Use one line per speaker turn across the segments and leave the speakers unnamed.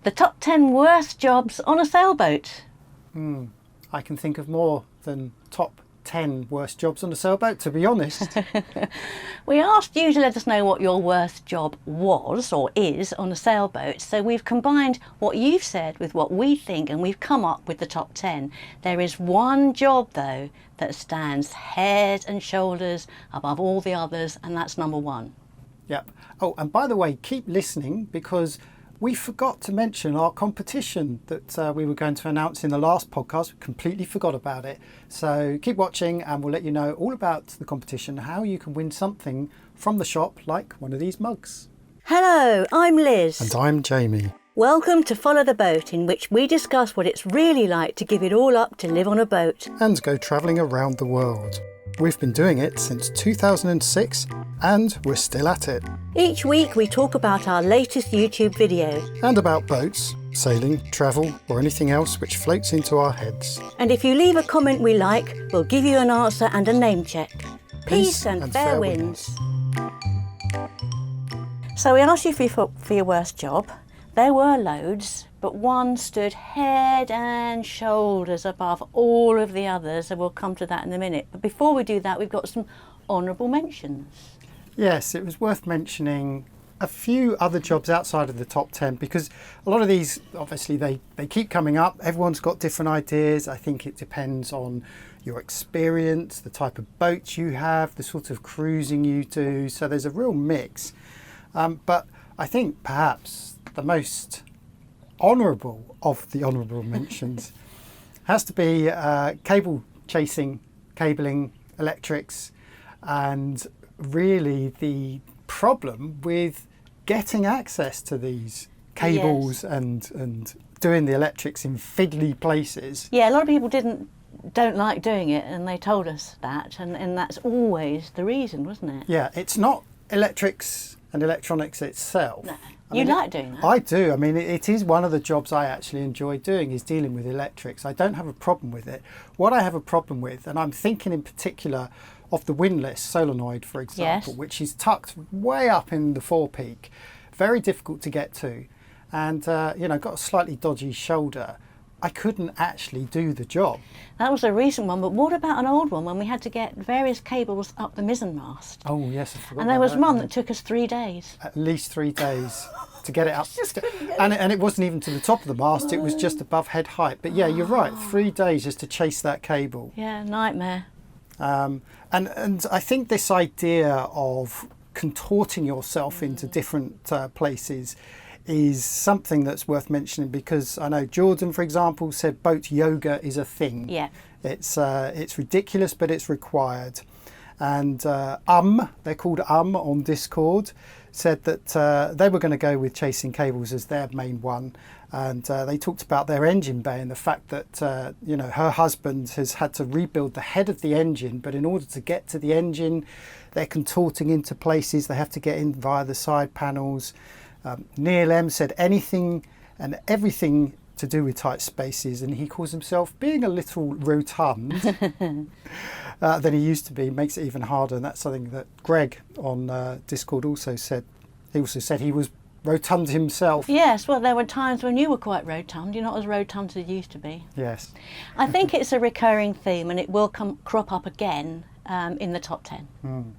The top 10 worst jobs on a sailboat.
I can think of more than top 10 worst jobs on a sailboat, to be honest.
We asked you to let us know what your worst job was or is on a sailboat, so we've combined what you've said with what we think and we've come up with the top 10. There is one job though that stands head and shoulders above all the others, and that's number 1.
Yep. Oh, and by the way, keep listening, because we forgot to mention our competition that we were going to announce in the last podcast. We completely forgot about it. So keep watching and we'll let you know all about the competition, how you can win something from the shop, like one of these mugs.
Hello, I'm Liz.
And I'm Jamie.
Welcome to Follow the Boat, in which we discuss what it's really like to give it all up to live on a boat.
And go travelling around the world. We've been doing it since 2006 and we're still at it.
Each week we talk about our latest YouTube video.
And about boats, sailing, travel or anything else which floats into our heads.
And if you leave a comment we like, we'll give you an answer and a name check. Peace and fair winds. So we asked you for your worst job. There were loads, but one stood head and shoulders above all of the others, and we'll come to that in a minute. But before we do that, we've got some honourable mentions.
Yes, it was worth mentioning a few other jobs outside of the top 10, because a lot of these, obviously, they keep coming up. Everyone's got different ideas. I think it depends on your experience, the type of boat you have, the sort of cruising you do. So there's a real mix. But I think perhaps the most honourable of the honourable mentions has to be cable chasing, cabling, electrics, and really the problem with getting access to these cables.
Yes.
and doing the electrics in fiddly places.
Yeah, a lot of people don't like doing it, and they told us that, and that's always the reason, wasn't it?
Yeah, it's not electrics and electronics itself.
No.
I mean,
like doing that?
I do. I mean, it is one of the jobs I actually enjoy doing, is dealing with electrics. I don't have a problem with it. What I have a problem with, and I'm thinking in particular of the windlass solenoid, for example,
Yes.
which is tucked way up in the forepeak, very difficult to get to, and got a slightly dodgy shoulder. I couldn't actually do the job.
That was a recent one, but what about an old one when we had to get various cables up the mizzenmast?
Oh yes, I forgot.
And there was
about
one
that.
that took us 3 days.
At least 3 days to get it up. And it wasn't even to the top of the mast, it was just above head height. But yeah, you're right, 3 days just to chase that cable.
Yeah, nightmare.
And I think this idea of contorting yourself into different places is something that's worth mentioning, because I know Jordan, for example, said boat yoga is a thing.
Yeah.
It's ridiculous, but it's required. And they're called on Discord, said that they were going to go with chasing cables as their main one. And they talked about their engine bay and the fact that her husband has had to rebuild the head of the engine, but in order to get to the engine, they're contorting into places. They have to get in via the side panels. Neil M said anything and everything to do with tight spaces, and he calls himself being a little rotund than he used to be, makes it even harder. And that's something that Greg on Discord also said. He also said he was rotund himself.
Yes, well, there were times when you were quite rotund. You're not as rotund as you used to be.
Yes.
I think it's a recurring theme, and it will crop up again in the top 10.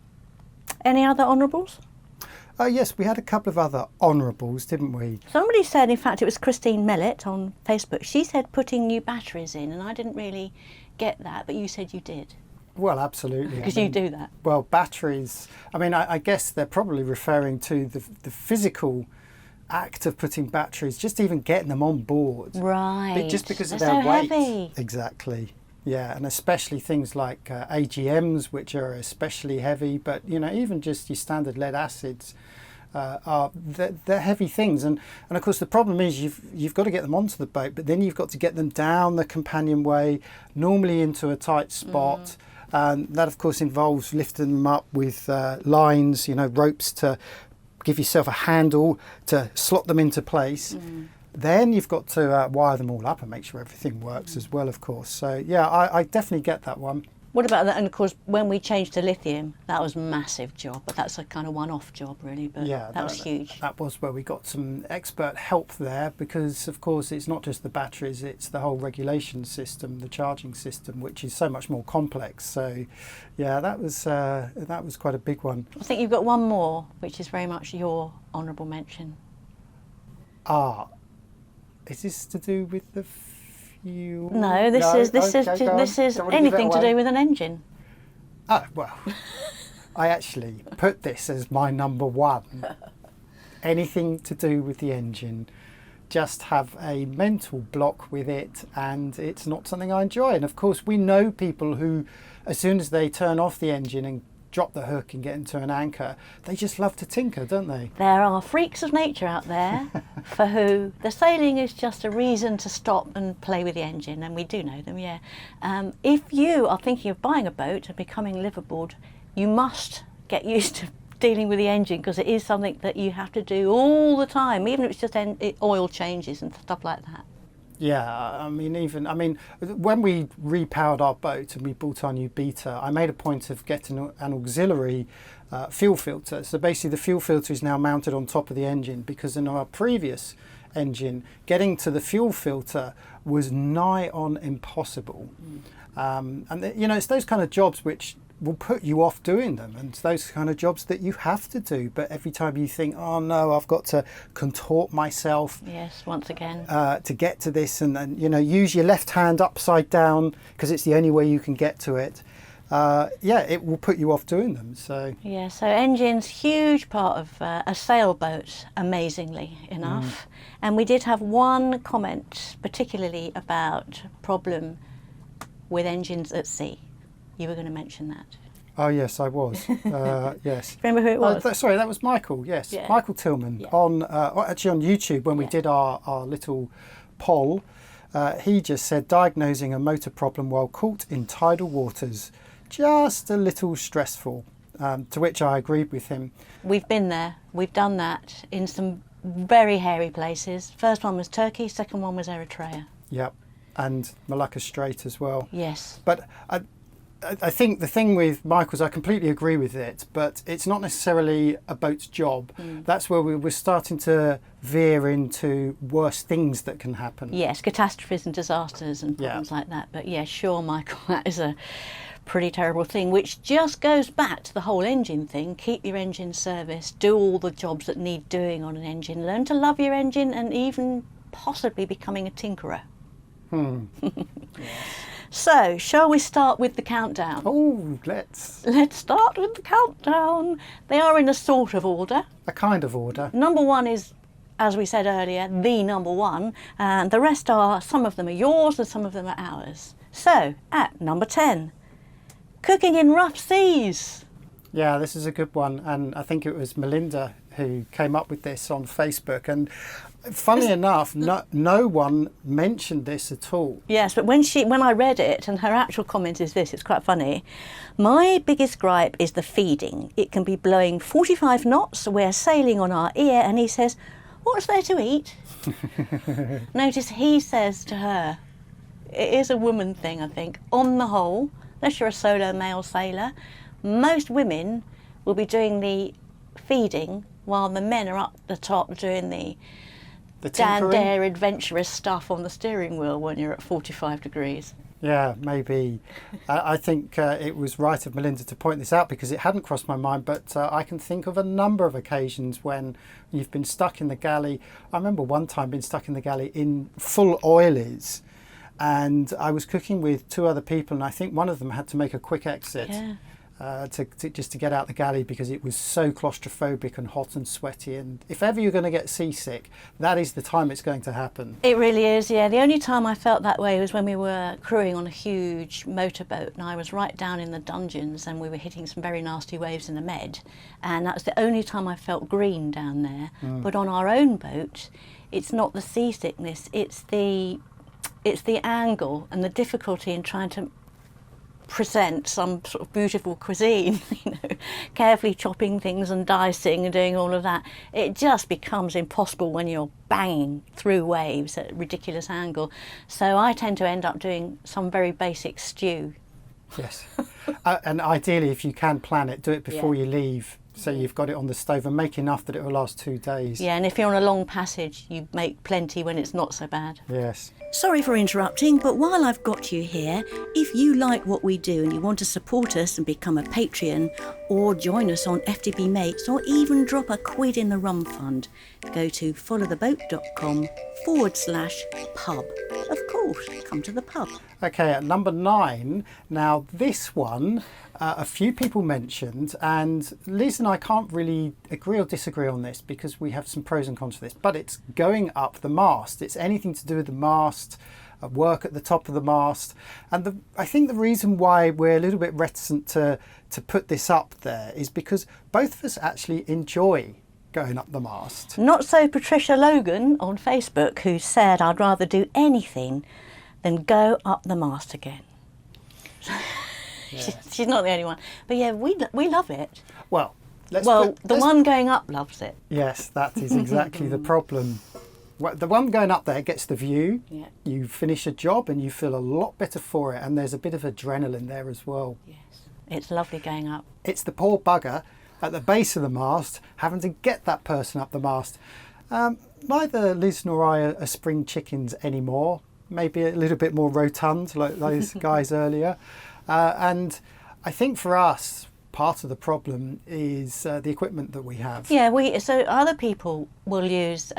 Any other honourables?
Yes, we had a couple of other honourables, didn't we?
Somebody said, in fact, it was Christine Mellett on Facebook. She said putting new batteries in, and I didn't really get that, but you said you did.
Well, absolutely.
Because you do that.
Well, batteries, I guess they're probably referring to the physical act of putting batteries, just even getting them on board.
Right.
Just because of
They're
their
so
weight.
heavy.
Exactly. Yeah, and especially things like AGMs, which are especially heavy, but even just your standard lead acids they're heavy things, and of course the problem is you've got to get them onto the boat, but then you've got to get them down the companionway, normally into a tight spot. And that of course involves lifting them up with lines, ropes to give yourself a handle to slot them into place. Then you've got to wire them all up and make sure everything works as well, of course. So yeah, I definitely get that one.
What about that? And of course, when we changed to lithium, that was a massive job, but that's a kind of one-off job really, but
Yeah,
that was huge.
That was where we got some expert help there, because of course it's not just the batteries, it's the whole regulation system, the charging system, which is so much more complex. So yeah, that was quite a big one.
I think you've got one more, which is very much your honourable mention.
Is this to do with the fuel?
No, this is anything to do with an engine.
Oh, well, I actually put this as my number one. Anything to do with the engine. Just have a mental block with it, and it's not something I enjoy. And of course, we know people who, as soon as they turn off the engine and drop the hook and get into an anchor, they just love to tinker, don't they?
There are freaks of nature out there for who the sailing is just a reason to stop and play with the engine, and we do know them, yeah. If you are thinking of buying a boat and becoming liveaboard, you must get used to dealing with the engine, because it is something that you have to do all the time, even if it's just oil changes and stuff like that.
Yeah, I mean, when we repowered our boat and we bought our new Beta, I made a point of getting an auxiliary fuel filter. So basically the fuel filter is now mounted on top of the engine, because in our previous engine, getting to the fuel filter was nigh on impossible. It's those kind of jobs which will put you off doing them, and it's those kind of jobs that you have to do, but every time you think, oh no, I've got to contort myself,
yes, once again,
to get to this, and use your left hand upside down because it's the only way you can get to it, it will put you off doing them. So
engines, huge part of a sailboat, amazingly enough. And we did have one comment particularly about problem with engines at sea. You were going to mention that.
Oh yes, I was. Yes.
Remember who it was?
Sorry, that was Michael. Yes, yeah. Michael Tillman. Yeah. Actually on YouTube when we did our little poll, he just said diagnosing a motor problem while caught in tidal waters, just a little stressful. To which I agreed with him.
We've been there. We've done that in some very hairy places. First one was Turkey. Second one was Eritrea.
Yep, and Malacca Strait as well.
Yes.
But I think the thing with Michael's, I completely agree with it, but it's not necessarily a boat's job. That's where we're starting to veer into worse things that can happen.
Yes, catastrophes and disasters and problems like that. But yeah, sure, Michael, that is a pretty terrible thing, which just goes back to the whole engine thing. Keep your engine serviced, do all the jobs that need doing on an engine, learn to love your engine, and even possibly becoming a tinkerer.
Yes.
So, shall we start with the countdown?
Oh, let's
start with the countdown. They are in a sort of order.
A kind of order.
Number one is, as we said earlier, the number one, and the rest are, some of them are yours and some of them are ours. So, at number 10, cooking in rough seas.
Yeah, this is a good one, and I think it was Melinda who came up with this on Facebook, and funnily enough, no one mentioned this at all.
Yes, but when I read it, and her actual comment is this, it's quite funny. My biggest gripe is the feeding. It can be blowing 45 knots, we're sailing on our ear, and he says, what's there to eat? Notice he says to her, it is a woman thing, I think, on the whole, unless you're a solo male sailor, most women will be doing the feeding while the men are up the top doing the dare adventurous stuff on the steering wheel when you're at 45 degrees.
Yeah, maybe. I think it was right of Melinda to point this out, because it hadn't crossed my mind, but I can think of a number of occasions when you've been stuck in the galley. I remember one time being stuck in the galley in full oilies, and I was cooking with two other people, and I think one of them had to make a quick exit.
Yeah.
To get out the galley, because it was so claustrophobic and hot and sweaty, and if ever you're going to get seasick, that is the time it's going to happen.
It really is, yeah. The only time I felt that way was when we were crewing on a huge motorboat, and I was right down in the dungeons and we were hitting some very nasty waves in the Med, and that was the only time I felt green down there. But on our own boat, it's not the seasickness, it's the angle and the difficulty in trying to present some sort of beautiful cuisine, carefully chopping things and dicing and doing all of that. It just becomes impossible when you're banging through waves at a ridiculous angle. So I tend to end up doing some very basic stew.
Yes. And ideally, if you can plan it, do it before you leave. So you've got it on the stove and make enough that it will last 2 days.
Yeah, and if you're on a long passage, you make plenty when it's not so bad.
Yes.
Sorry for interrupting, but while I've got you here, if you like what we do and you want to support us and become a Patreon, or join us on FTB Mates, or even drop a quid in the rum fund, go to followtheboat.com/pub. Of course, come to the pub.
Okay, at number 9, now this one, a few people mentioned, and Liz and I can't really agree or disagree on this because we have some pros and cons to this, but it's going up the mast. It's anything to do with the mast, work at the top of the mast. And I think the reason why we're a little bit reticent to put this up there is because both of us actually enjoy going up the mast.
Not so Patricia Logan on Facebook, who said, I'd rather do anything than go up the mast again. Yeah. She's not the only one. But yeah, we love it.
Well,
the one going up loves it.
Yes, that is exactly the problem. The one going up there gets the view.
Yeah.
You finish a job and you feel a lot better for it. And there's a bit of adrenaline there as well.
Yes, it's lovely going up.
It's the poor bugger at the base of the mast having to get that person up the mast. Neither Liz nor I are spring chickens anymore. Maybe a little bit more rotund like those guys earlier. And I think for us, part of the problem is the equipment that we have.
Yeah, so other people will use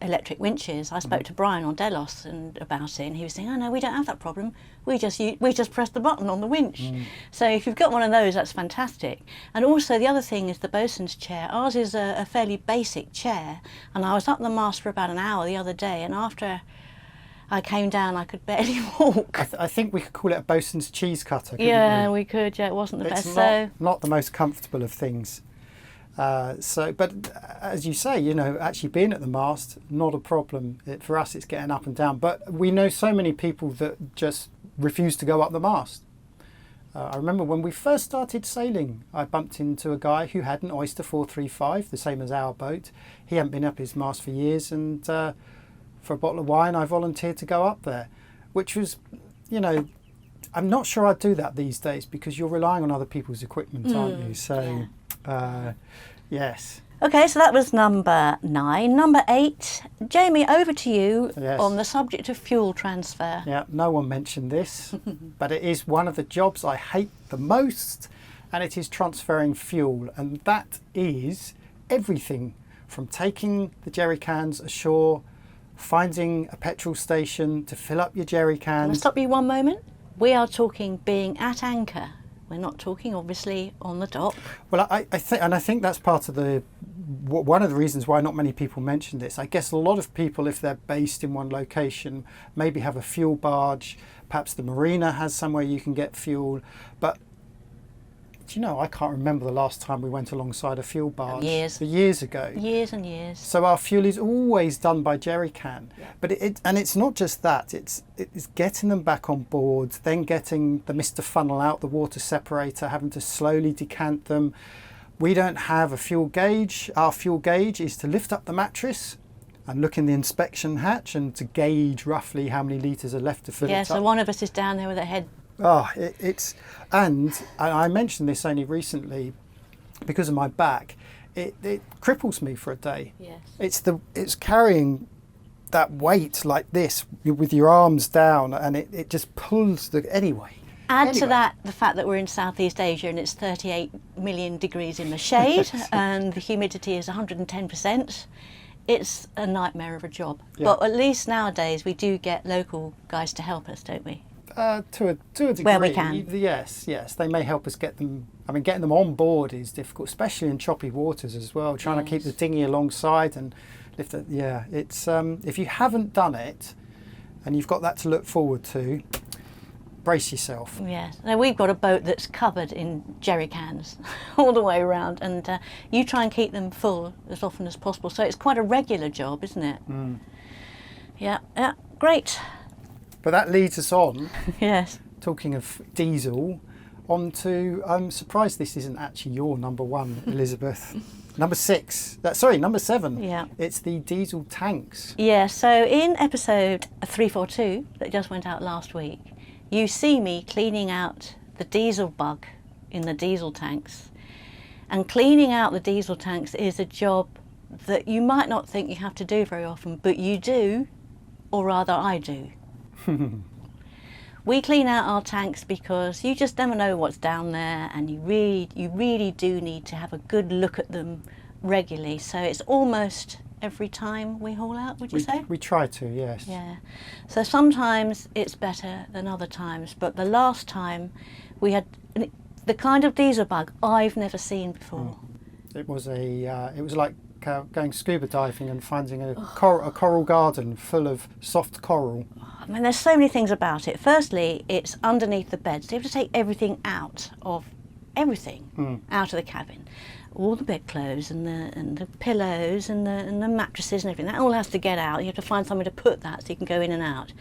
electric winches. I spoke to Brian on Delos about it, and he was saying, "Oh no, we don't have that problem. We just press the button on the winch." So if you've got one of those, that's fantastic. And also the other thing is the bosun's chair. Ours is a fairly basic chair, and I was up the mast for about an hour the other day, and after I came down, I could barely walk.
I think we could call it a bosun's cheese cutter, couldn't
Yeah,
we?
we could. Yeah, it wasn't the best.
Not the most comfortable of things. But as you say, actually being at the mast, not a problem. For us, it's getting up and down. But we know so many people that just refuse to go up the mast. I remember when we first started sailing, I bumped into a guy who had an Oyster 435, the same as our boat. He hadn't been up his mast for years, and for a bottle of wine, I volunteered to go up there, which was, I'm not sure I'd do that these days because you're relying on other people's equipment, aren't you? So, yes.
Okay, so that was number 9. Number 8, Jamie, over to you on the subject of fuel transfer.
Yeah, no one mentioned this, but it is one of the jobs I hate the most, and it is transferring fuel, and that is everything from taking the jerry cans ashore, finding a petrol station to fill up your jerry cans.
Can I stop you one moment? We are talking being at anchor. We're not talking, obviously, on the dock.
Well, I think that's part of one of the reasons why not many people mention this. I guess a lot of people, if they're based in one location, maybe have a fuel barge. Perhaps the marina has somewhere you can get fuel. But I can't remember the last time we went alongside a fuel barge. Years ago.
Years and years.
So our fuel is always done by jerry can. Yeah. But it's not just that. It's getting them back on board, then getting the Mr. Funnel out, the water separator, having to slowly decant them. We don't have a fuel gauge. Our fuel gauge is to lift up the mattress and look in the inspection hatch and to gauge roughly how many litres are left to fill it up.
Yeah, so one of us is down there with a head.
And I mentioned this only recently because of my back. It cripples me for a day.
Yes.
It's carrying that weight like this with your arms down, and it just pulls anyway.
Add to that the fact that we're in Southeast Asia and it's 38 million degrees in the shade and the humidity is 110%. It's a nightmare of a job. Yeah. But at least nowadays we do get local guys to help us, don't we?
To a degree.
Where we can.
Yes. They may help us get them. I mean, getting them on board is difficult, especially in choppy waters as well. Trying to keep the dinghy alongside and lift it. Yeah, it's if you haven't done it and you've got that to look forward to, brace yourself.
Yes. Now we've got a boat that's covered in jerry cans all the way around, and you try and keep them full as often as possible. So it's quite a regular job, isn't it? Mm. Yeah. Great.
But that leads us on,
yes,
talking of diesel, on to, I'm surprised this isn't actually your number 1, Elizabeth. Number 7.
Yeah.
It's the diesel tanks.
Yeah, so in episode 342, that just went out last week, you see me cleaning out the diesel bug in the diesel tanks. And cleaning out the diesel tanks is a job that you might not think you have to do very often, but you do, or rather I do. We clean out our tanks because you just never know what's down there, and you really do need to have a good look at them regularly. So it's almost every time we haul out, would you say?
We try to, yes.
Yeah. So sometimes it's better than other times, but the last time we had the kind of diesel bug I've never seen before.
It was like going scuba diving and finding a coral garden full of soft coral.
I mean, there's so many things about it. Firstly, it's underneath the bed, so you have to take everything out of the cabin. All the bedclothes and the pillows and the mattresses and everything, that all has to get out. You have to find somewhere to put that so you can go in and out.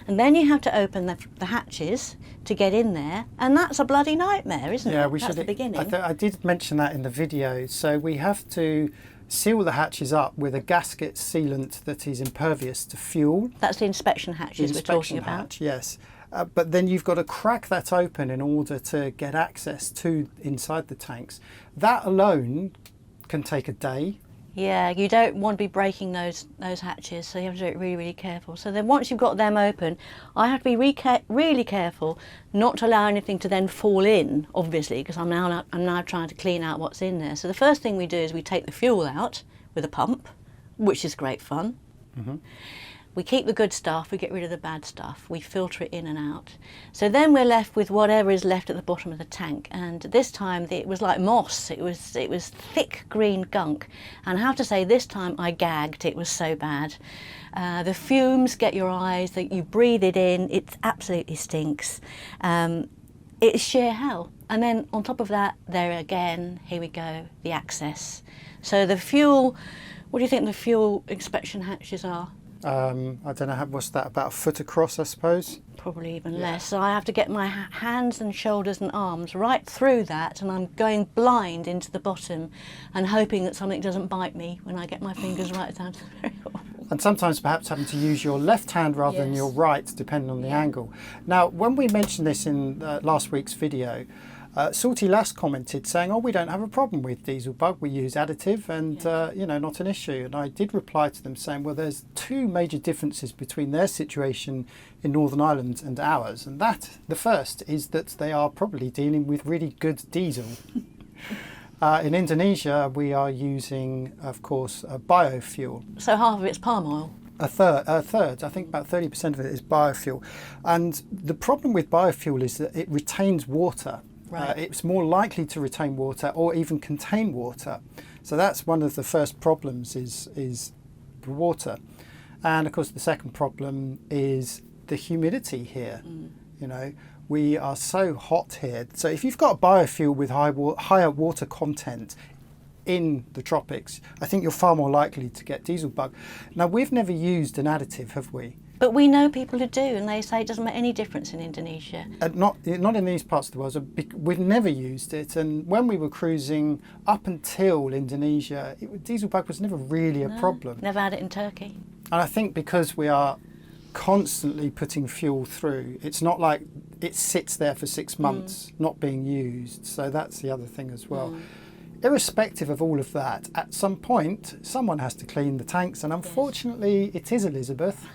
And then you have to open the hatches to get in there, and that's a bloody nightmare, isn't it?
Yeah,
that's the beginning.
I did mention that in the video. So we have to seal the hatches up with a gasket sealant that is impervious to fuel.
That's the inspection hatches we're talking about.
Hatch, yes. But then you've got to crack that open in order to get access to inside the tanks. That alone can take a day.
Yeah, you don't want to be breaking those hatches, so you have to do it really, really careful. So then once you've got them open, I have to be really careful not to allow anything to then fall in, obviously, because I'm now trying to clean out what's in there. So the first thing we do is we take the fuel out with a pump, which is great fun. Mm-hmm. We keep the good stuff, we get rid of the bad stuff, we filter it in and out. So then we're left with whatever is left at the bottom of the tank, and this time it was like moss, it was thick green gunk, and I have to say this time I gagged, it was so bad. The fumes get your eyes, that you breathe it in, it absolutely stinks. It's sheer hell. And then on top of that, here we go, the access. So the fuel, what do you think the fuel inspection hatches are?
I don't know, what's that, about a foot across, I suppose?
Probably even less. So I have to get my hands and shoulders and arms right through that, and I'm going blind into the bottom and hoping that something doesn't bite me when I get my fingers right down to the very bottom. And
sometimes perhaps having to use your left hand rather than your right, depending on the angle. Now, when we mentioned this in last week's video, Salty Lass commented saying, we don't have a problem with diesel bug, we use additive and not an issue. And I did reply to them saying, well, there's two major differences between their situation in Northern Ireland and ours, and the first is that they are probably dealing with really good diesel. In Indonesia we are using, of course, biofuel.
So half of it's palm oil?
A third, I think about 30% of it is biofuel. And the problem with biofuel is that it retains water.
Right.
It's more likely to retain water or even contain water. So that's one of the first problems is water. And of course the second problem is the humidity here. We are so hot here. So if you've got a biofuel with higher water content in the tropics, I think you're far more likely to get diesel bug. Now, we've never used an additive, have we?
But we know people who do, and they say it doesn't make any difference in Indonesia.
Not in these parts of the world. So we've never used it, and when we were cruising up until Indonesia, diesel bug was never really a problem.
Never had it in Turkey.
And I think because we are constantly putting fuel through, it's not like it sits there for 6 months not being used. So that's the other thing as well. Irrespective of all of that, at some point someone has to clean the tanks, and unfortunately it is Elizabeth.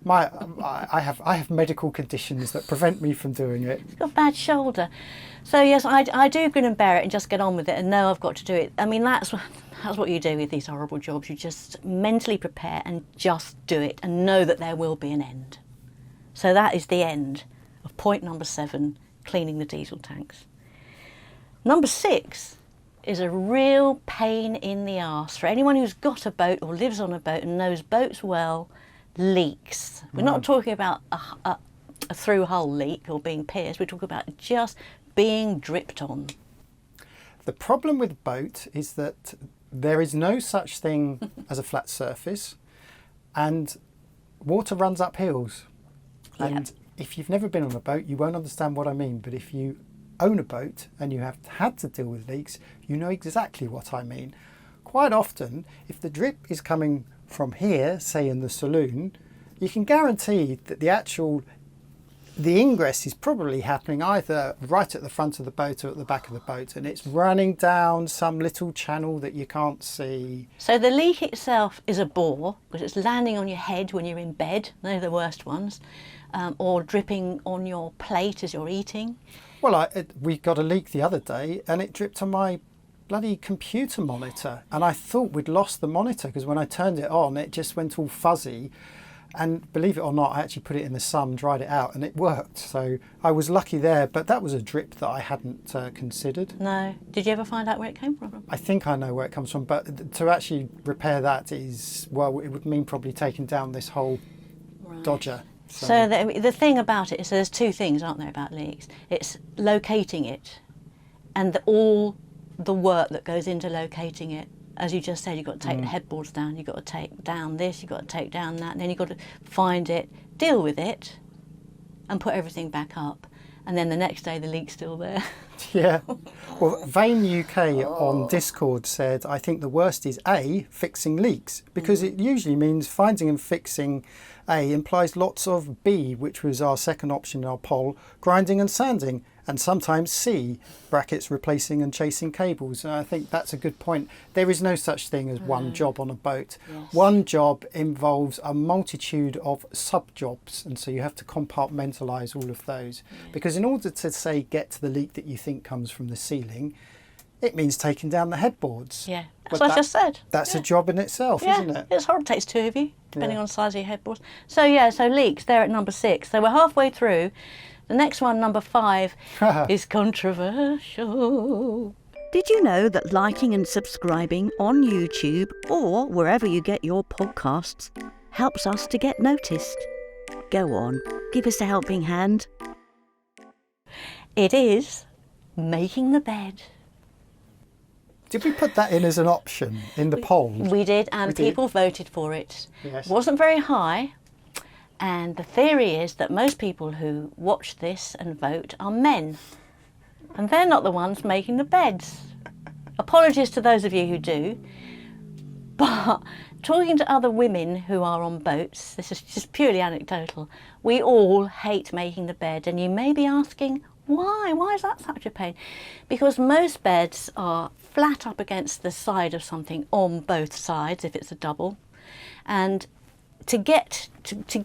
I have medical conditions that prevent me from doing it.
You've got a bad shoulder. So yes, I do grin and bear it and just get on with it and know I've got to do it. I mean, that's what you do with these horrible jobs. You just mentally prepare and just do it and know that there will be an end. So that is the end of point number 7, cleaning the diesel tanks. Number 6 is a real pain in the arse for anyone who's got a boat or lives on a boat and knows boats well. Leaks. We're not talking about a through hull leak or being pierced. We're talking about just being dripped on.
The problem with a boat is that there is no such thing as a flat surface, and water runs up hills. And if you've never been on a boat, you won't understand what I mean. But if you own a boat and you have had to deal with leaks, you know exactly what I mean. Quite often, if the drip is coming from here, say in the saloon, you can guarantee that the actual the ingress is probably happening either right at the front of the boat or at the back of the boat, and it's running down some little channel that you can't see.
So the leak itself is a bore, because it's landing on your head when you're in bed. They're the worst ones. Or dripping on your plate as you're eating.
Well, we got a leak the other day, and it dripped on my bloody computer monitor, and I thought we'd lost the monitor because when I turned it on, it just went all fuzzy. And believe it or not, I actually put it in the sun, dried it out, and it worked. So I was lucky there, but that was a drip that I hadn't considered.
No. Did you ever find out where it came from?
I think I know where it comes from, but to actually repair that is, well, it would mean probably taking down this whole dodger.
So the thing about it is there's two things, aren't there, about leaks? It's locating it and all the work that goes into locating it. As you just said, you've got to take the headboards down, you've got to take down this, you've got to take down that, and then you've got to find it, deal with it, and put everything back up. And then the next day the leak's still there.
Yeah. Well, Vane UK on Discord said, I think the worst is A, fixing leaks, because it usually means finding and fixing A implies lots of B, which was our second option in our poll, grinding and sanding, and sometimes C, brackets replacing and chasing cables. And I think that's a good point. There is no such thing as one job on a boat.
Yes.
One job involves a multitude of sub-jobs, and so you have to compartmentalise all of those. Because in order to, say, get to the leak that you think comes from the ceiling, it means taking down the headboards.
Yeah, that's what I just said.
That's a job in itself, isn't it?
It's horrible. It takes two of you, depending on the size of your headboards. So so leaks, they're at number 6. So we're halfway through. The next one, number 5, is controversial.
Did you know that liking and subscribing on YouTube or wherever you get your podcasts helps us to get noticed? Go on, give us a helping hand.
It is making the bed.
Did we put that in as an option in the poll?
We did, and people voted for it.
Yes.
It wasn't very high. And the theory is that most people who watch this and vote are men. And they're not the ones making the beds. Apologies to those of you who do. But talking to other women who are on boats, this is just purely anecdotal, we all hate making the bed. And you may be asking, why? Why is that such a pain? Because most beds are flat up against the side of something on both sides, if it's a double. And to get to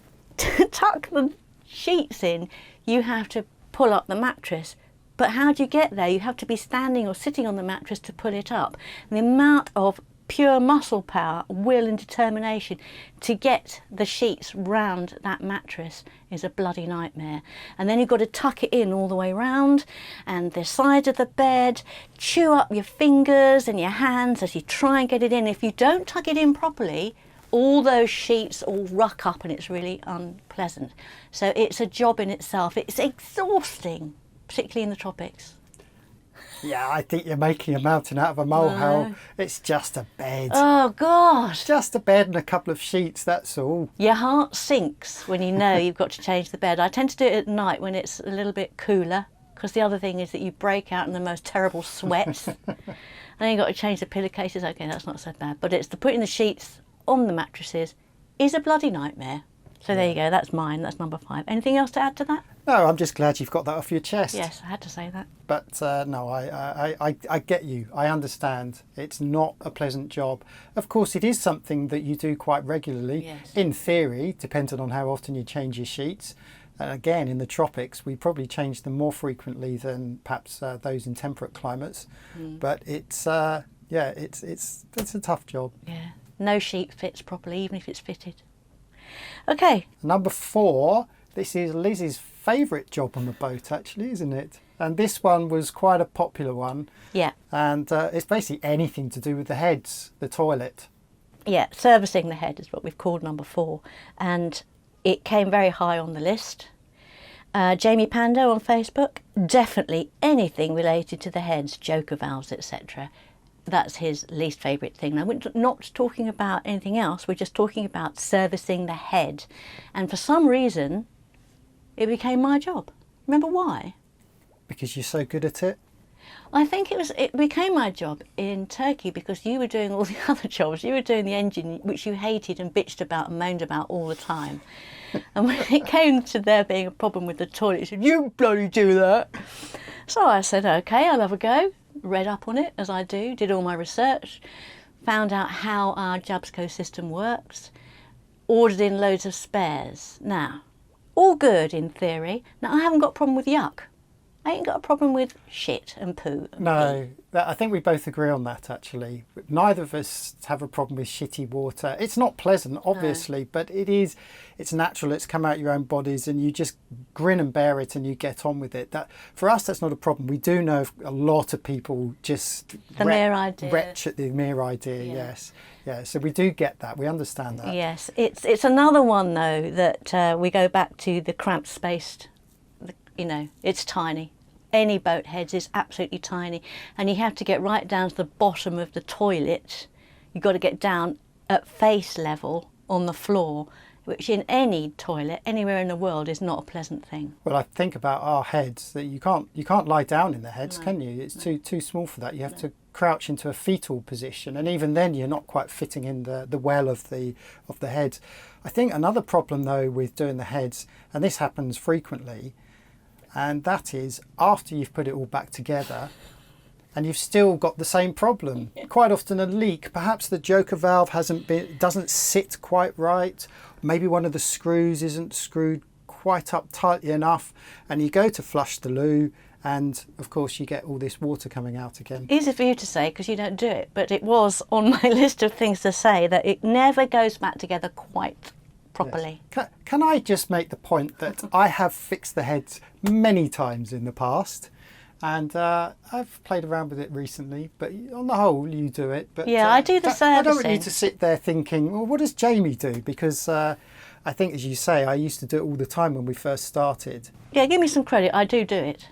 tuck the sheets in, you have to pull up the mattress. But how do you get there? You have to be standing or sitting on the mattress to pull it up. And the amount of pure muscle power, will and determination to get the sheets round that mattress is a bloody nightmare. And then you've got to tuck it in all the way round, and the sides of the bed, chew up your fingers and your hands as you try and get it in. If you don't tuck it in properly, all those sheets all ruck up and it's really unpleasant. So it's a job in itself. It's exhausting, particularly in the tropics.
Yeah, I think you're making a mountain out of a molehill. It's just a bed.
Oh, gosh.
Just a bed and a couple of sheets, that's all.
Your heart sinks when you know you've got to change the bed. I tend to do it at night when it's a little bit cooler, because the other thing is that you break out in the most terrible sweats. And then you've got to change the pillowcases. Okay, that's not so bad. But it's the putting the sheets on the mattresses is a bloody nightmare. So there you go, that's mine, that's number 5. Anything else to add to that?
No, I'm just glad you've got that off your chest.
Yes, I had to say that.
But no, I get you. I understand. It's not a pleasant job. Of course, it is something that you do quite regularly.
Yes.
In theory, depending on how often you change your sheets. And again, in the tropics, we probably change them more frequently than perhaps those in temperate climates. But it's it's a tough job.
Yeah, no sheet fits properly, even if it's fitted. Okay.
Number 4. This is Liz's favourite job on the boat, actually, isn't it? And this one was quite a popular one.
Yeah.
And it's basically anything to do with the heads, the toilet.
Yeah, servicing the head is what we've called number 4. And it came very high on the list. Jamie Pando on Facebook, definitely anything related to the heads, joker valves, etc. That's his least favourite thing. Now, we're not talking about anything else, we're just talking about servicing the head. And for some reason, it became my job. Remember why?
Because you're so good at it?
I think it became my job in Turkey because you were doing all the other jobs. You were doing the engine, which you hated and bitched about and moaned about all the time. And when it came to there being a problem with the toilet, he said, "You bloody do that." So I said, "Okay, I'll have a go." Read up on it, as I do, did all my research, found out how our Jabsco system works, ordered in loads of spares. Now, all good in theory. Now, I haven't got a problem with yuck. I ain't got a problem with shit and poo. And
No, I think we both agree on that, actually. Neither of us have a problem with shitty water. It's not pleasant, obviously, but it's natural. It's come out your own bodies and you just grin and bear it and you get on with it. That, for us, that's not a problem. We do know a lot of people just
mere idea.
retch at the mere idea, yes. Yeah, so we do get that. We understand that.
Yes, it's another one, though, that we go back to the cramped spaced, it's tiny. Any boat heads is absolutely tiny, and you have to get right down to the bottom of the toilet. You've got to get down at face level on the floor, which in any toilet anywhere in the world is not a pleasant thing.
Well, I think about our heads that you can't lie down in the heads, can you? It's too small for that. You have to crouch into a fetal position, and even then you're not quite fitting in the well of the head. I think another problem though with doing the heads, and this happens frequently, and that is after you've put it all back together and you've still got the same problem. Quite often a leak, perhaps the joker valve doesn't sit quite right, maybe one of the screws isn't screwed quite up tightly enough, and you go to flush the loo and of course you get all this water coming out again.
Easy for you to say because you don't do it, but it was on my list of things to say that it never goes back together quite properly.
Yes. Can I just make the point that I have fixed the heads many times in the past, and I've played around with it recently, but on the whole you do it. But
yeah, I do the servicing.
I don't want you to sit there thinking, well, what does Jamie do? Because I think, as you say, I used to do it all the time when we first started.
Yeah, give me some credit, I do it.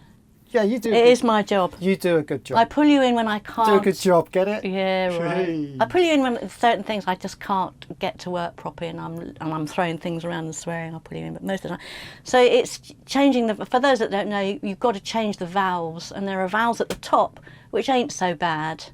Yeah, you do.
It is my job.
You do a good job.
I pull you in when I can't.
Do a good job, get it?
Yeah, right.
Hey.
I pull you in when certain things I just can't get to work properly, and I'm throwing things around and swearing. I pull you in, but most of the time. So it's changing for those that don't know, you've got to change the valves, and there are valves at the top which ain't so bad.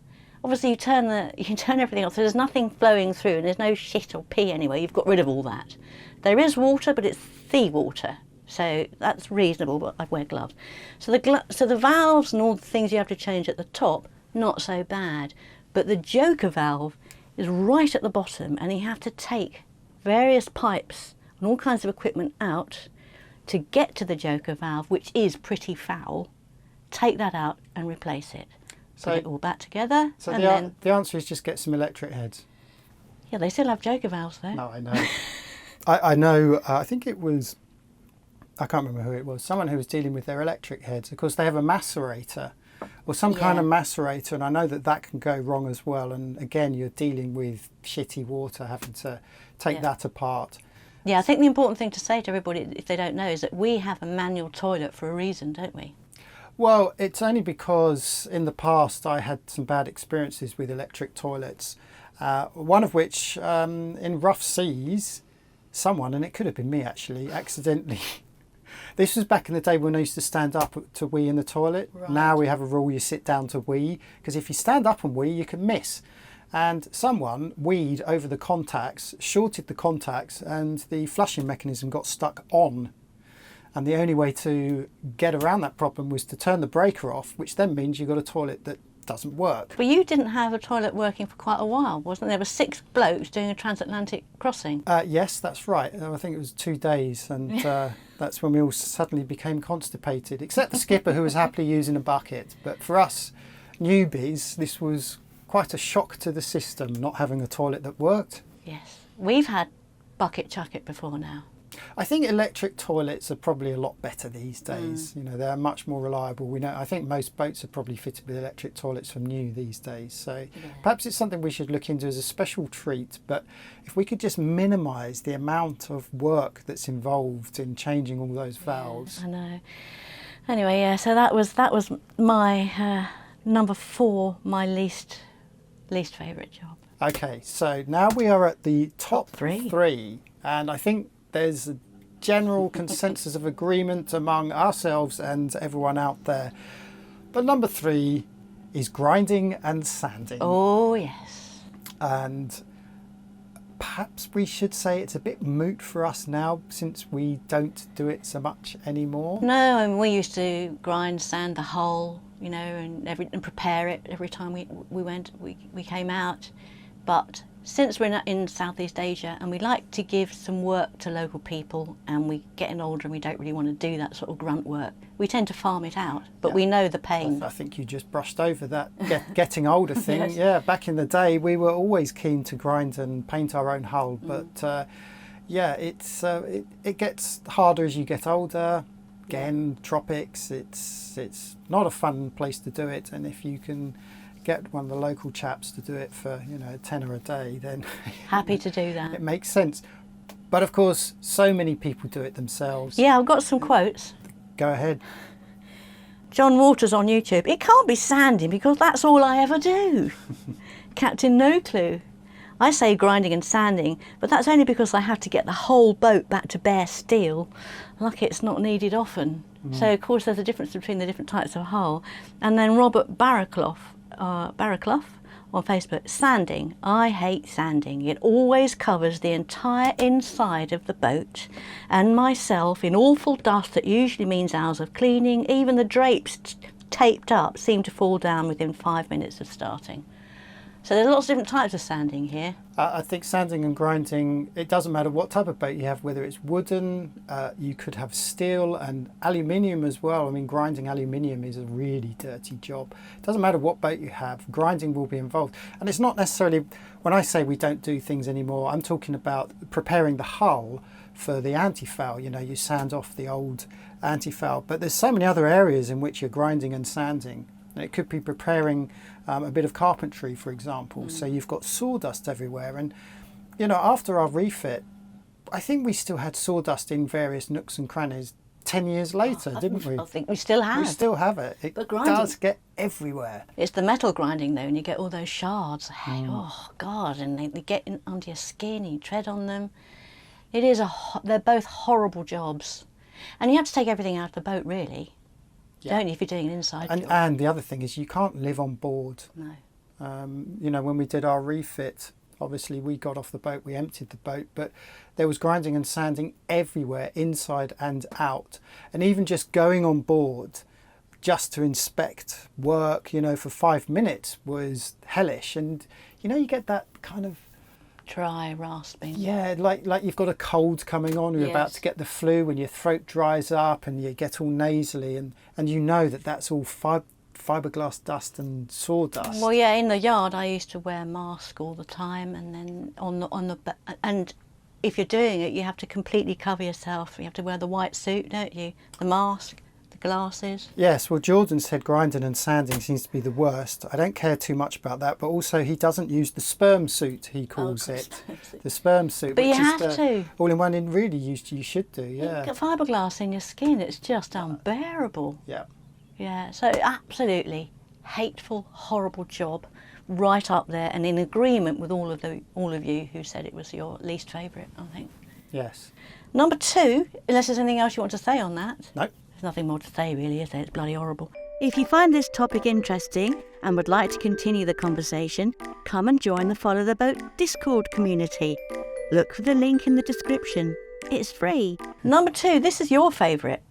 Obviously, you turn everything off, so there's nothing flowing through, and there's no shit or pee anywhere. You've got rid of all that. There is water, but it's sea water. So that's reasonable, but I'd wear gloves. So the valves and all the things you have to change at the top, not so bad. But the joker valve is right at the bottom, and you have to take various pipes and all kinds of equipment out to get to the joker valve, which is pretty foul. Take that out and replace it. Put it all back together.
So
and
the answer is just get some electric heads.
Yeah, they still have joker valves though.
No, I know. I know. I think it was. I can't remember who it was, someone who was dealing with their electric heads. Of course, they have a macerator or some kind of macerator, and I know that can go wrong as well. And again, you're dealing with shitty water, having to take that apart.
Yeah, I think the important thing to say to everybody, if they don't know, is that we have a manual toilet for a reason, don't we?
Well, it's only because in the past I had some bad experiences with electric toilets. One of which, in rough seas, someone, and it could have been me actually, accidentally... This was back in the day when I used to stand up to wee in the toilet. Right. Now we have a rule, you sit down to wee, because if you stand up and wee, you can miss. And someone weed over the contacts, shorted the contacts, and the flushing mechanism got stuck on. And the only way to get around that problem was to turn the breaker off, which then means you've got a toilet that doesn't work.
But you didn't have a toilet working for quite a while, wasn't there? There were 6 blokes doing a transatlantic crossing.
Yes, that's right. I think it was 2 days, and that's when we all suddenly became constipated, except the skipper, who was happily using a bucket. But for us newbies, this was quite a shock to the system, not having a toilet that worked.
Yes, we've had bucket chucket before now.
I think electric toilets are probably a lot better these days. You know, they're much more reliable. I think most boats are probably fitted with electric toilets from new these days. So perhaps it's something we should look into as a special treat. But if we could just minimise the amount of work that's involved in changing all those valves.
I know. Anyway, yeah. So that was my number 4, my least favourite job.
Okay, so now we are at the top 3, and I think there's a general consensus of agreement among ourselves and everyone out there. But number 3 is grinding and sanding.
Oh, yes.
And perhaps we should say it's a bit moot for us now since we don't do it so much anymore.
No, and we used to grind, sand the hull, you know, and prepare it every time we came out. But since we're not in Southeast Asia and we like to give some work to local people, and we're getting older and we don't really want to do that sort of grunt work, we tend to farm it out, but we know the pain.
I think you just brushed over that getting older thing.
Yes.
Yeah, back in the day we were always keen to grind and paint our own hull, but yeah, it gets harder as you get older. Again, tropics, it's not a fun place to do it, and if you can get one of the local chaps to do it for, you know, £10 a day, then
Happy to do that.
it makes sense. But of course, so many people do it themselves.
Yeah, I've got some quotes.
Go ahead.
John Waters on YouTube. It can't be sanding because that's all I ever do. Captain No Clue. I say grinding and sanding, but that's only because I have to get the whole boat back to bare steel. Lucky it's not needed often. So of course there's a difference between the different types of hull. And then Robert Barraclough on Facebook, sanding. I hate sanding. It always covers the entire inside of the boat and myself in awful dust that usually means hours of cleaning. Even the drapes taped up seem to fall down within 5 minutes of starting. So there's lots of different types of sanding here.
I think sanding and grinding, it doesn't matter what type of boat you have, whether it's wooden, you could have steel and aluminium as well. I mean, grinding aluminium is a really dirty job. It doesn't matter what boat you have, grinding will be involved. And it's not necessarily, when I say we don't do things anymore, I'm talking about preparing the hull for the anti-foul. You know, you sand off the old anti-foul, but there's so many other areas in which you're grinding and sanding. And it could be preparing a bit of carpentry, for example. So you've got sawdust everywhere. And, you know, after our refit, I think we still had sawdust in various nooks and crannies 10 years later, didn't we?
I think we still have.
We still have it. It
But grinding-
does get everywhere.
It's the metal grinding though, and you get all those shards. Hey, oh God, and they get in under your skin, you tread on them. It is they're both horrible jobs. And you have to take everything out of the boat, really. Don't you, if you're doing an inside job?
And the other thing is you can't live on board.
No.
You know, when we did our refit, obviously we got off the boat, we emptied the boat, but there was grinding and sanding everywhere, inside and out. And even just going on board just to inspect work, you know, for 5 minutes was hellish. And, you know, you get that kind of,
Dry, rasping.
yeah, like you've got a cold coming on, you're about
Yes.
to get the flu, and your throat dries up and you get all nasally, and you know that's all fiberglass dust and sawdust.
Well, yeah, in the yard I used to wear a mask all the time, and then and if you're doing it, you have to completely cover yourself. You have to wear the white suit, don't you? The mask, the glasses.
Yes, well, Jordan said grinding and sanding seems to be the worst. I don't care too much about that, but also he doesn't use the sperm suit, he calls it. The sperm suit.
But
which
you
is
have to.
All in one, and really you should do,
You
yeah.
get fiberglass in your skin, it's just unbearable.
Yeah.
Yeah, so absolutely hateful, horrible job, right up there, and in agreement with all of you who said it was your least favourite, I think.
Yes.
Number 2, unless there's anything else you want to say on that.
No.
There's nothing more to say really, is there? It's bloody horrible.
If you find this topic interesting and would like to continue the conversation, come and join the Follow the Boat Discord community. Look for the link in the description. It's free.
Number 2, this is your favourite.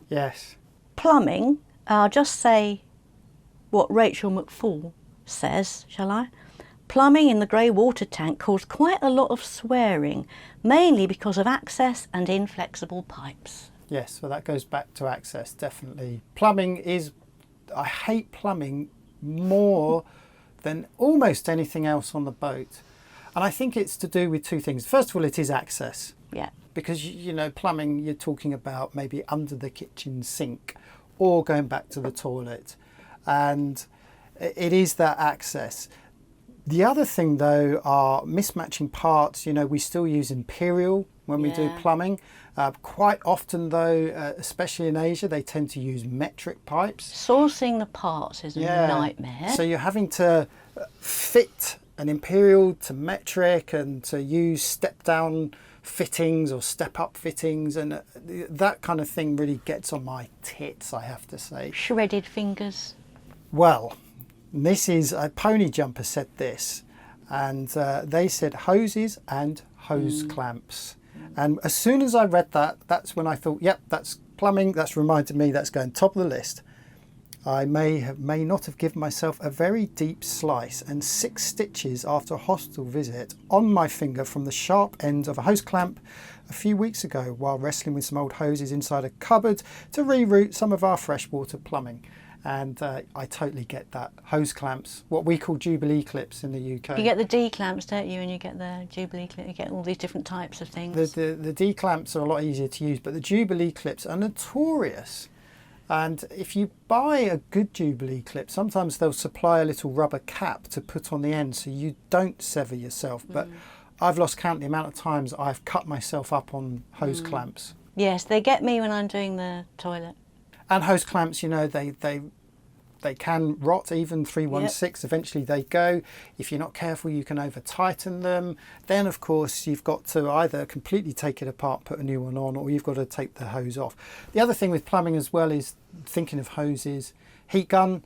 Yes.
Plumbing. I'll just say what Rachel McFall says, shall I? Plumbing in the grey water tank caused quite a lot of swearing, mainly because of access and inflexible pipes.
Yes, well, that goes back to access, definitely. Plumbing is, I hate plumbing more than almost anything else on the boat. And I think it's to do with two things. First of all, it is access.
Yeah.
Because, you know, plumbing, you're talking about maybe under the kitchen sink or going back to the toilet. And it is that access. The other thing, though, are mismatching parts. You know, we still use imperial when we do plumbing. Quite often, though, especially in Asia, they tend to use metric pipes.
Sourcing the parts is a nightmare.
So you're having to fit an imperial to metric and to use step-down fittings or step-up fittings, and that kind of thing really gets on my tits, I have to say.
Shredded fingers.
Well, this is, a Pony Jumper said this, and they said hoses and hose clamps. And as soon as I read that, that's when I thought, yep, that's plumbing. That's reminded me that's going top of the list. I may not have given myself a very deep slice and 6 stitches after a hospital visit on my finger from the sharp end of a hose clamp a few weeks ago while wrestling with some old hoses inside a cupboard to reroute some of our freshwater plumbing. And I totally get that. Hose clamps, what we call Jubilee clips in the UK.
You get the D clamps, don't you? And you get the Jubilee clip. You get all these different types of things.
The D clamps are a lot easier to use, but the Jubilee clips are notorious. And if you buy a good Jubilee clip, sometimes they'll supply a little rubber cap to put on the end so you don't sever yourself. But I've lost count the amount of times I've cut myself up on hose clamps.
Yes, they get me when I'm doing the toilet.
And hose clamps, you know, they can rot, even 316. Eventually they go. If you're not careful, you can over tighten them. Then of course you've got to either completely take it apart, put a new one on, or you've got to take the hose off. The other thing with plumbing as well is thinking of hoses. Heat gun,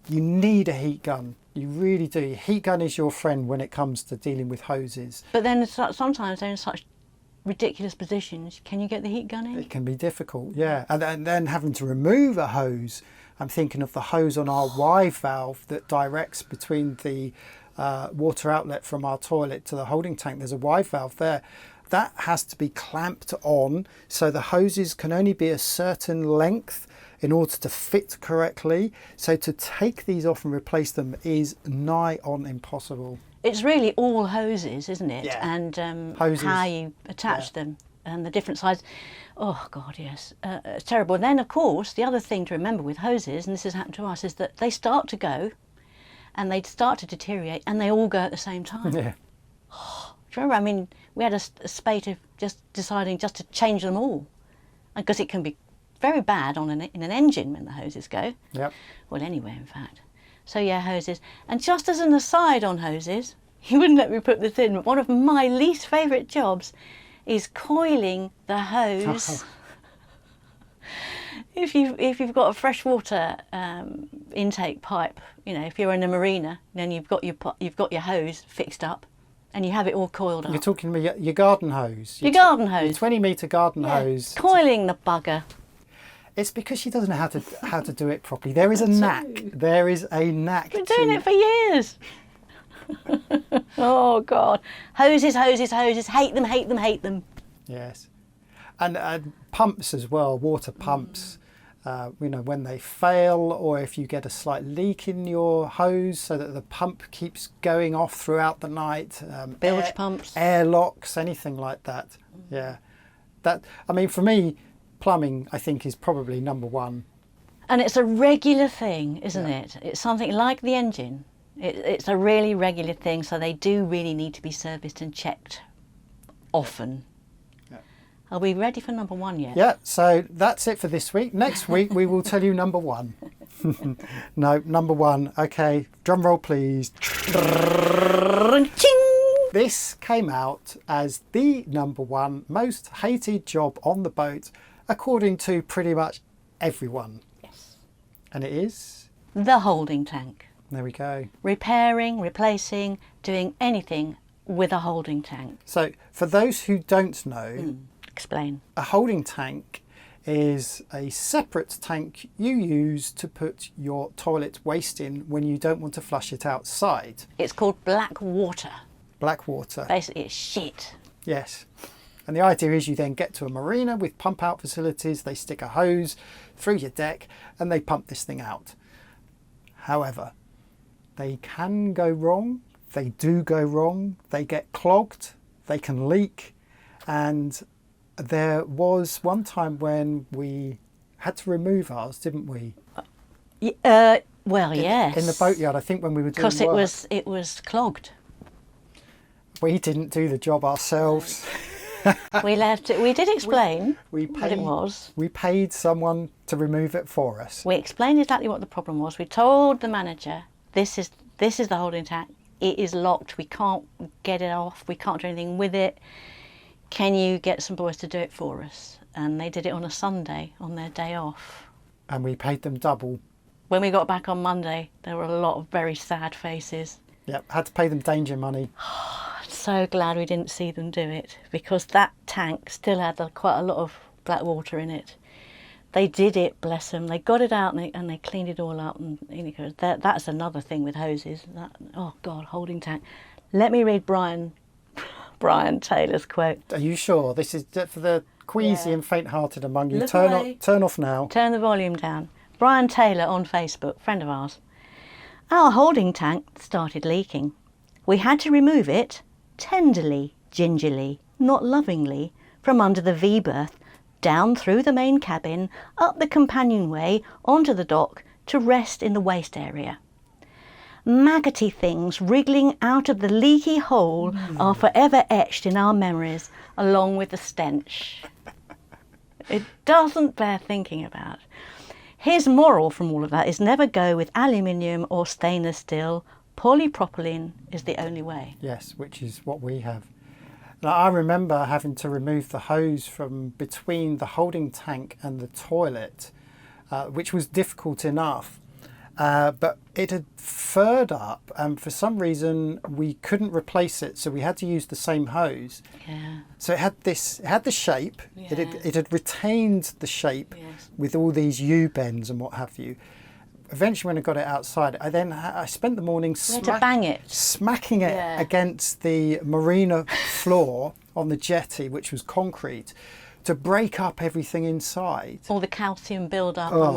you need a heat gun. You really do. Your heat gun is your friend when it comes to dealing with hoses.
But then sometimes they're in such ridiculous positions. Can you get the heat gun in?
It can be difficult, yeah. And then having to remove a hose. I'm thinking of the hose on our Y valve that directs between the water outlet from our toilet to the holding tank. There's a Y valve there. That has to be clamped on, so the hoses can only be a certain length in order to fit correctly. So to take these off and replace them is nigh on impossible.
It's really all hoses, isn't it?
Yeah.
And
Hoses.
how you attach them and the different sizes. Oh God, yes, it's terrible. And then of course the other thing to remember with hoses, and this has happened to us, is that they start to go and they start to deteriorate and they all go at the same time.
Yeah.
Do you remember? I mean, we had a spate of just deciding just to change them all, because it can be very bad in an engine when the hoses go.
Yep.
Well, anywhere in fact. So yeah, hoses. And just as an aside on hoses, you wouldn't let me put this in, but one of my least favourite jobs is coiling the hose. If you've got a freshwater intake pipe, you know, if you're in a marina, then you've got your hose fixed up, and you have it all coiled up.
You're talking about your garden hose.
Your garden hose.
Your 20-metre garden hose.
Coiling the bugger.
It's because she doesn't know how to do it properly. There is a knack. There is a knack.
Been doing it for years. Oh God, hoses, hoses, hoses. Hate them, hate them, hate them.
Yes, and pumps as well. Water pumps. You know, when they fail, or if you get a slight leak in your hose, so that the pump keeps going off throughout the night.
Bilge pumps,
air locks, anything like that. Yeah, that. I mean, for me, plumbing, I think, is probably number one.
And it's a regular thing, isn't it? It's something like the engine. It's a really regular thing, so they do really need to be serviced and checked often.
Yeah.
Are we ready for number one yet?
Yeah, so that's it for this week. Next week we will tell you number one. No, number one. Okay, drum roll please. This came out as the number one most hated job on the boat, according to pretty much everyone.
Yes.
And it is?
The holding tank.
There we go.
Repairing, replacing, doing anything with a holding tank.
So for those who don't know,
Explain.
a holding tank is a separate tank you use to put your toilet waste in when you don't want to flush it outside.
It's called black water.
Black water.
Basically, it's shit.
Yes. And the idea is you then get to a marina with pump out facilities, they stick a hose through your deck and they pump this thing out. However, they can go wrong, they do go wrong, they get clogged, they can leak, and there was one time when we had to remove ours, didn't we?
Well, yes.
In the boatyard, I think, when we were doing work.
Because it was clogged.
We didn't do the job ourselves.
We left it. We did explain
we
what it was.
We paid someone to remove it for us.
We explained exactly what the problem was. We told the manager, this is the holding tank. It is locked. We can't get it off. We can't do anything with it. Can you get some boys to do it for us? And they did it on a Sunday, on their day off.
And we paid them double.
When we got back on Monday, there were a lot of very sad faces.
Yep, had to pay them danger money.
So glad we didn't see them do it, because that tank still had quite a lot of black water in it. They did it, bless them. They got it out and they cleaned it all up. And that's another thing with hoses. Oh God, holding tank. Let me read Brian Taylor's quote.
Are you sure? This is for the queasy and faint-hearted among you.
Look
Turn
away.
off now.
Turn the volume down. Brian Taylor on Facebook, friend of ours. Our holding tank started leaking. We had to remove it tenderly, gingerly, not lovingly, from under the V-berth, down through the main cabin, up the companionway, onto the dock, to rest in the waste area. Maggoty things wriggling out of the leaky hole are forever etched in our memories, along with the stench. It doesn't bear thinking about. His moral from all of that is never go with aluminium or stainless steel. Polypropylene is the only way.
Yes, which is what we have. Now, I remember having to remove the hose from between the holding tank and the toilet, which was difficult enough. But it had furred up, and for some reason we couldn't replace it, so we had to use the same hose.
Yeah.
So it had the shape.
Yeah.
It had retained the shape
Yes.
with all these U-bends and what have you. Eventually, when I got it outside, I spent the morning
We had to bang it.
smacking it
Yeah.
against the marina floor on the jetty, which was concrete, to break up everything inside.
All the calcium build-up and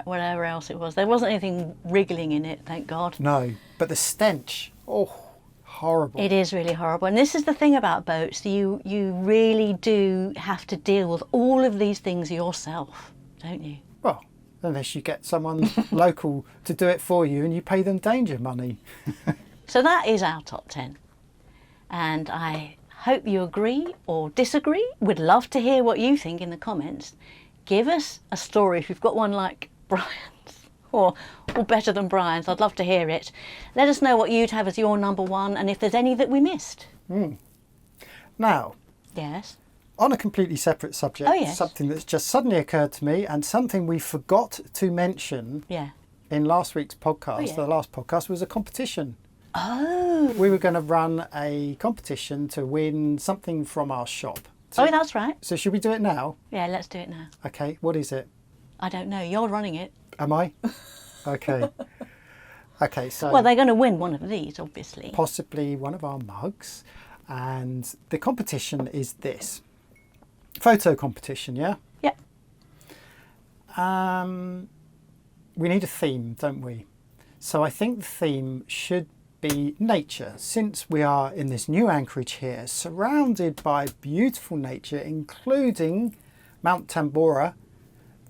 whatever else it was. There wasn't anything wriggling in it, thank God.
No, but the stench, horrible.
It is really horrible. And this is the thing about boats. You really do have to deal with all of these things yourself, don't you?
Well, unless you get someone local to do it for you and you pay them danger money.
So that is our top 10. And I hope you agree or disagree. We'd love to hear what you think in the comments. Give us a story if you've got one like Brian's or better than Brian's. I'd love to hear it. Let us know what you'd have as your number one and if there's any that we missed.
Now,
Yes.
on a completely separate subject,
Oh, yes.
something that's just suddenly occurred to me and something we forgot to mention
Yeah.
in last week's podcast.
Oh, yeah.
The last podcast was a competition.
Oh.
We were going to run a competition to win something from our shop.
Oh, that's right.
So should we do it now?
Yeah, let's do it now.
Okay, what is it?
I don't know. You're running it.
Am I? Okay. Okay, so
Well, they're going to win one of these, obviously.
possibly one of our mugs. And the competition is this. Photo competition, yeah?
Yep.
We need a theme, don't we? So I think the theme should be nature, since we are in this new anchorage here, surrounded by beautiful nature, including Mount Tambora,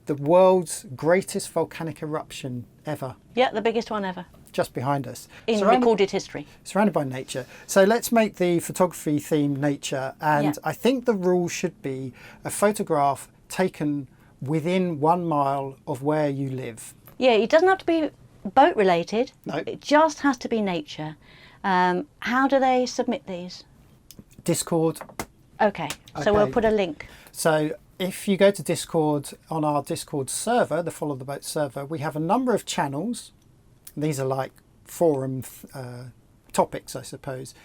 the world's greatest volcanic eruption ever,
Yeah, the biggest one ever
just behind us.
in
Surrounded-
recorded history.
surrounded by nature. So let's make the photography theme nature, and
Yeah.
I think the rule should be a photograph taken within 1 mile of where you live.
Yeah, it doesn't have to be boat related.
No.
It just has to be nature. How do they submit these?
Discord.
Okay, so we'll
Okay.
put a link.
So if you go to Discord, on our Discord server, the Follow the Boat server, we have a number of channels. These are like forum topics, I suppose.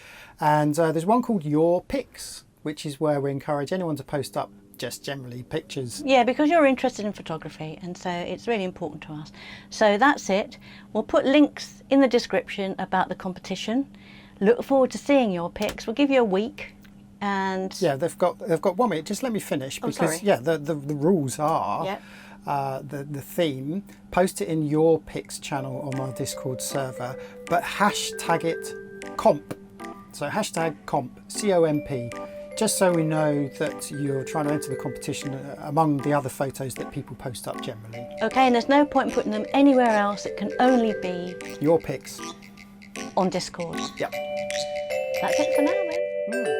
And there's one called Your Pics, which is where we encourage anyone to post up just generally pictures.
Yeah, because you're interested in photography, and so it's really important to us. So that's it. We'll put links in the description about the competition. Look forward to seeing your pics. We'll give you a week, and
Yeah, they've got 1 minute. Just let me finish,
Oh,
because
sorry.
yeah, the rules are
Yeah.
the theme. Post it in Your Pics channel on our Discord server, but hashtag it comp. So hashtag comp, COMP, just so we know that you're trying to enter the competition among the other photos that people post up generally.
Okay, and there's no point in putting them anywhere else. It can only be
Your Pics.
on Discord.
Yep.
That's it for now then.